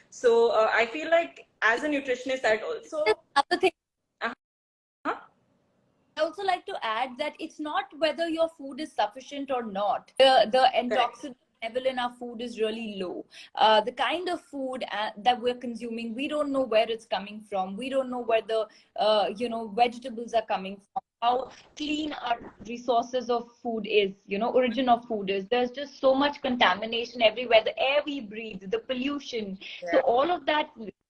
So I feel like as a nutritionist, I'd also. Another thing Uh-huh. I also like to add that it's not whether your food is sufficient or not. The antioxidant level in our food is really low. The kind of food that we're consuming, we don't know where it's coming from. We don't know where the vegetables are coming from. How clean our resources of food is, origin of food is. There's just so much contamination everywhere. The air we breathe, the pollution. So all of that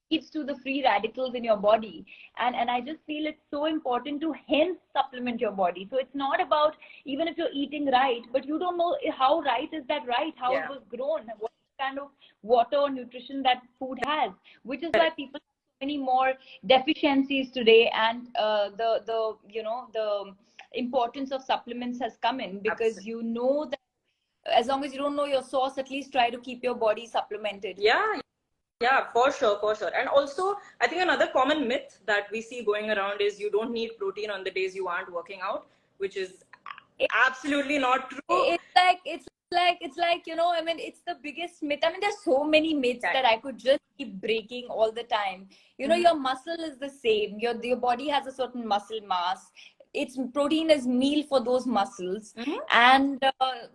leads to the free radicals in your body, and I just feel it's so important to hence supplement your body. So it's not about even if you're eating right, but you don't know how right is that right, how it was grown, what kind of water or nutrition that food has, which is why people have so many more deficiencies today, and the importance of supplements has come in, because you know that as long as you don't know your source, at least try to keep your body supplemented. Yeah, for sure, for sure. And also, I think another common myth that we see going around is you don't need protein on the days you aren't working out, which is absolutely not true. It's like I mean, it's the biggest myth. I mean, there's so many myths that I could just keep breaking all the time. Your muscle is the same. Your body has a certain muscle mass. Its protein is meal for those muscles. And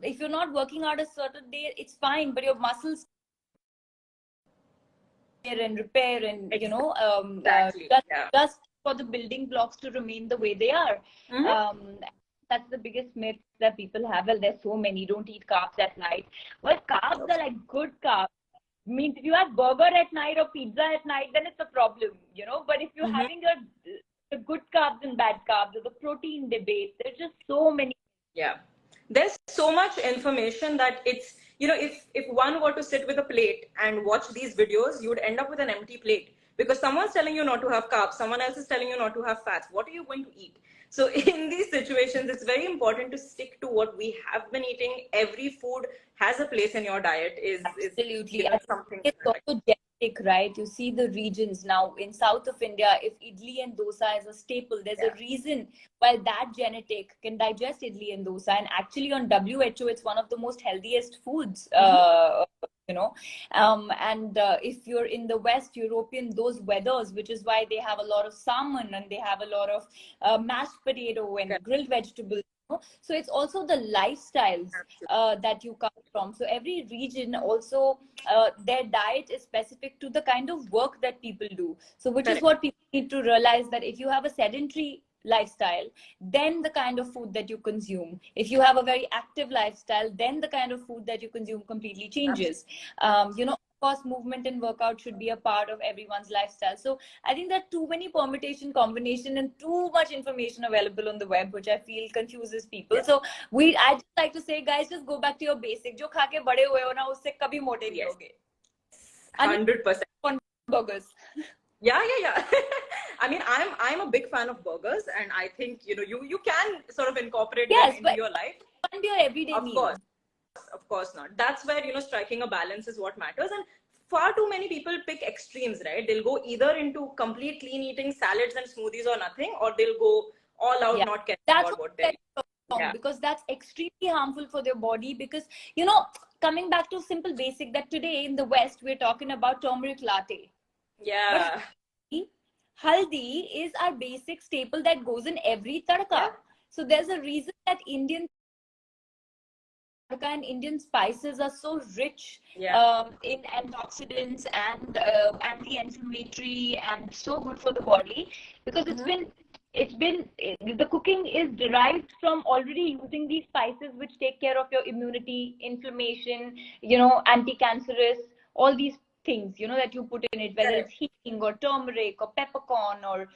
if you're not working out a certain day, it's fine, but your muscles and repair, and just for the building blocks to remain the way they are. That's the biggest myth that people have. Well, there's so many. Don't eat carbs at night. Well, carbs are like good carbs. I mean, if you have burger at night or pizza at night, then it's a problem, But if you're having the good carbs and bad carbs, or the protein debate, there's just so many. Yeah, there's so much information that it's, if one were to sit with a plate and watch these videos, you would end up with an empty plate, because someone's telling you not to have carbs, someone else is telling you not to have fats. What are you going to eat? So in these situations, it's very important to stick to what we have been eating. Every food has a place in your diet. Absolutely. Something it's also genetic, right? You see the regions now in south of India. If idli and dosa is a staple, there's a reason why that genetic can digest idli and dosa. And actually, on WHO, it's one of the most healthiest foods. If you're in the West European, those weathers, which is why they have a lot of salmon, and they have a lot of mashed potato and grilled vegetables. So it's also the lifestyles that you come from. So every region also, their diet is specific to the kind of work that people do. So which is what people need to realize, that if you have a sedentary lifestyle, then the kind of food that you consume. If you have a very active lifestyle, then the kind of food that you consume completely changes. Of course, movement and workout should be a part of everyone's lifestyle. So I think there are too many permutation, combination, and too much information available on the web, which I feel confuses people. So I just like to say, guys, just go back to your basic. Jo kha ke bade hue ho na, usse kabhi mote nahi hoge. 100%. Burgers. Yeah. I mean, I'm a big fan of burgers, and I think you can sort of incorporate them into your life. It can't be your everyday meal. Of course not. That's where striking a balance is what matters. And far too many people pick extremes, right? They'll go either into complete clean eating, salads and smoothies or nothing, or they'll go all out, not caring about what they're eating. Because that's extremely harmful for their body. Because coming back to simple basic, that today in the West we're talking about turmeric latte. Yeah. But haldi is our basic staple that goes in every tadka. So there's a reason that Indian and Indian spices are so rich in antioxidants and anti-inflammatory, and so good for the body, because the cooking is derived from already using these spices, which take care of your immunity, inflammation, anti-cancerous, all these things that you put in it, whether it's heating or turmeric or peppercorn or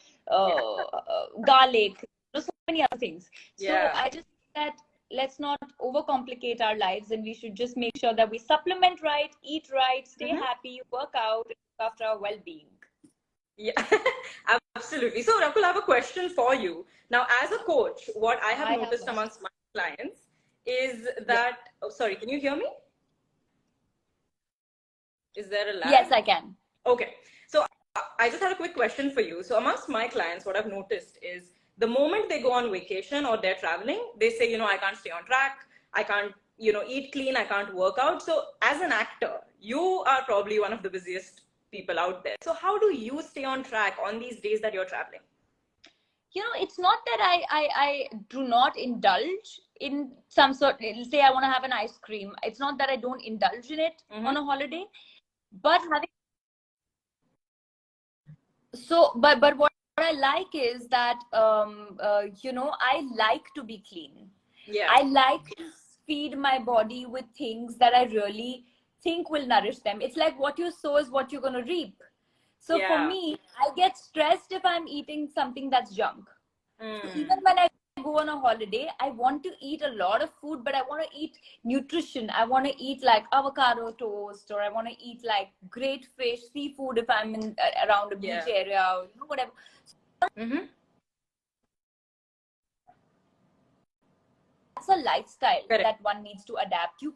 garlic, so many other things. So I just think that let's not overcomplicate our lives, and we should just make sure that we supplement right, eat right, stay happy, work out, and look after our well-being. Yeah, absolutely. So Rakul, I have a question for you. Now, as a coach, what I have noticed amongst my clients is that, oh, sorry, can you hear me? Is there a lag? Yes, I can. Okay. So I just had a quick question for you. So amongst my clients, what I've noticed is the moment they go on vacation or they're traveling, they say, I can't stay on track. I can't, eat clean. I can't work out. So as an actor, you are probably one of the busiest people out there. So how do you stay on track on these days that you're traveling? It's not that I do not indulge in some sort. Say I want to have an ice cream. It's not that I don't indulge in it on a holiday, but having but what I like is that I like to be clean. Yeah. I like to feed my body with things that I really think will nourish them. It's like what you sow is what you're going to reap. So for me, I get stressed if I'm eating something that's junk. So even when I go on a holiday, I want to eat a lot of food, but I want to eat nutrition. I want to eat like avocado toast, or I want to eat like great fish, seafood if I'm in around a beach area, or whatever. That's a lifestyle that one needs to adapt. You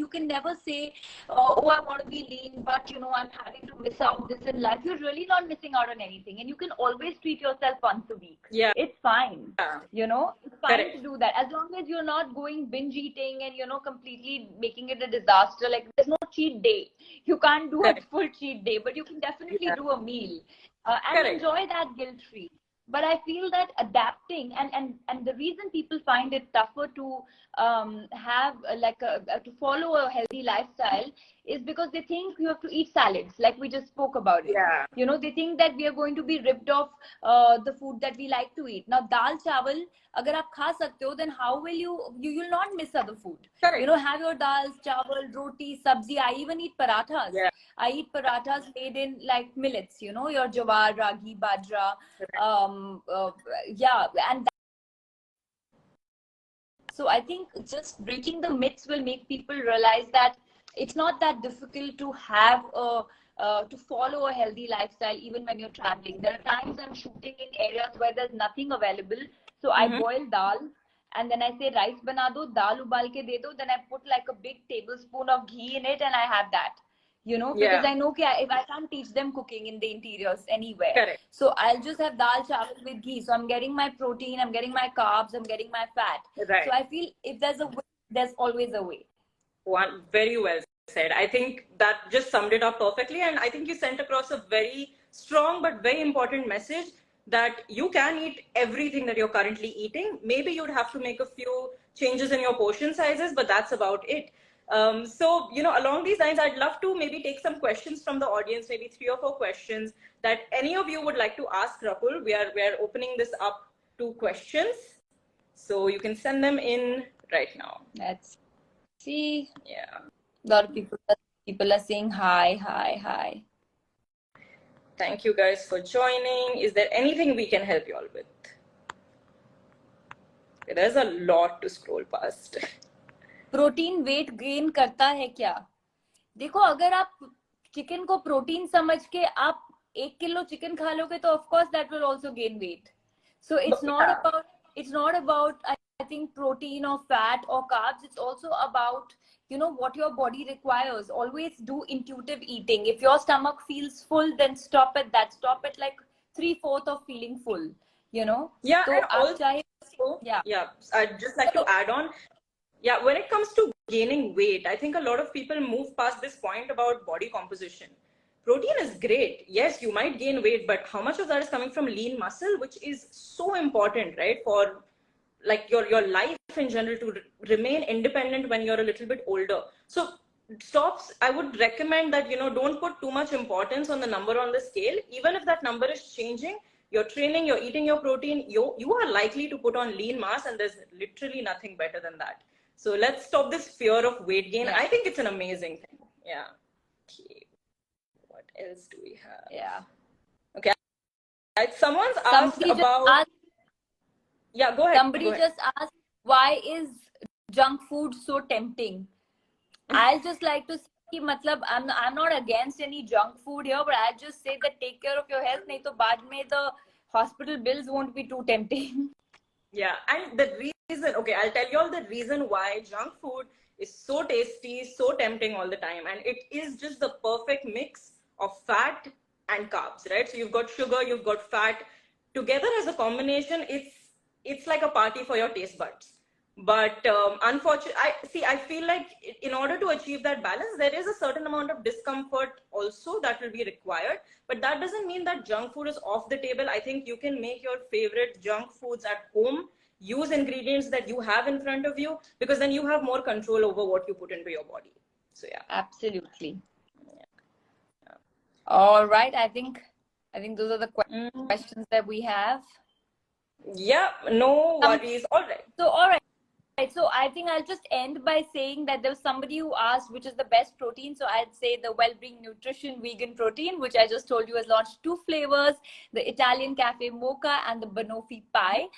can never say, oh, I want to be lean, but I'm having to miss out this in life. You're really not missing out on anything, and you can always treat yourself once a week. It's fine. It's fine to do that, as long as you're not going binge eating and completely making it a disaster. Like, there's no cheat day. You can't do a full cheat day, but you can definitely do a meal and enjoy that guilt free. But I feel that adapting and the reason people find it tougher to have to follow a healthy lifestyle is because they think you have to eat salads, like we just spoke about it. They think that we are going to be ripped off the food that we like to eat. Now, dal chawal, agar aap kha sakte ho, then how will you will not miss other food. Have your dal, chawal, roti, sabzi. I even eat parathas. I eat parathas made in like millets, your jawar, ragi, bajra. And so I think just breaking the myths will make people realize that it's not that difficult to have to follow a healthy lifestyle even when you're traveling. There are times I'm shooting in areas where there's nothing available, so I boil dal and then I say rice bana do, dal ubal ke de do, then I put like a big tablespoon of ghee in it and I have that. Because I know if I can't teach them cooking in the interiors anywhere. So I'll just have dal chawal with ghee. So I'm getting my protein, I'm getting my carbs, I'm getting my fat. So I feel if there's a way, there's always a way. Very well said. I think that just summed it up perfectly. And I think you sent across a very strong but very important message that you can eat everything that you're currently eating. Maybe you'd have to make a few changes in your portion sizes, but that's about it. So, along these lines, I'd love to maybe take some questions from the audience, maybe 3 or 4 questions that any of you would like to ask Rakul. We are opening this up to questions. So you can send them in right now. Let's see. A lot of people are saying hi. Thank you guys for joining. Is there anything we can help you all with? There's a lot to scroll past. Protein weight gain करता है क्या? देखो, अगर आप chicken को protein समझ के आप 1 किलो चिकन खा लोगे तो of course that will also gain weight. So it's not about I think protein or fat or carbs. It's also about what your body requires. Always do intuitive eating. If your stomach feels full, then stop at that. Stop at like 3/4 of feeling full. Yeah, so and also, I'd just like to add on. Yeah, when it comes to gaining weight, I think a lot of people move past this point about body composition. Protein is great. Yes, you might gain weight, but how much of that is coming from lean muscle, which is so important, right? For like your life in general to remain independent when you're a little bit older. So I would recommend that, don't put too much importance on the number on the scale. Even if that number is changing, you're training, you're eating your protein, you are likely to put on lean mass, and there's literally nothing better than that. So let's stop this fear of weight gain. I think it's an amazing thing. Yeah. Okay. What else do we have? Yeah. Okay. Someone's asked about... Yeah, go ahead. Somebody just asked, why is junk food so tempting? I'll just like to say, I'm not against any junk food here, but I'll just say that take care of your health. Nahi to baad mein the hospital bills won't be too tempting. Yeah, and the reason, okay, I'll tell you all the reason why junk food is so tasty, so tempting all the time. And it is just the perfect mix of fat and carbs, right? So you've got sugar, you've got fat. Together as a combination, it's like a party for your taste buds. But unfortunately, I feel like in order to achieve that balance, there is a certain amount of discomfort also that will be required. But that doesn't mean that junk food is off the table. I think you can make your favorite junk foods at home, use ingredients that you have in front of you, because then you have more control over what you put into your body. So yeah. Absolutely. All right. I think those are the questions that we have. Yeah, no worries. All right. So, all right. So I think I'll just end by saying that there was somebody who asked which is the best protein. So I'd say the Wellbeing Nutrition Vegan Protein, which I just told you has launched 2 flavors, the Italian Cafe Mocha and the Banoffee Pie.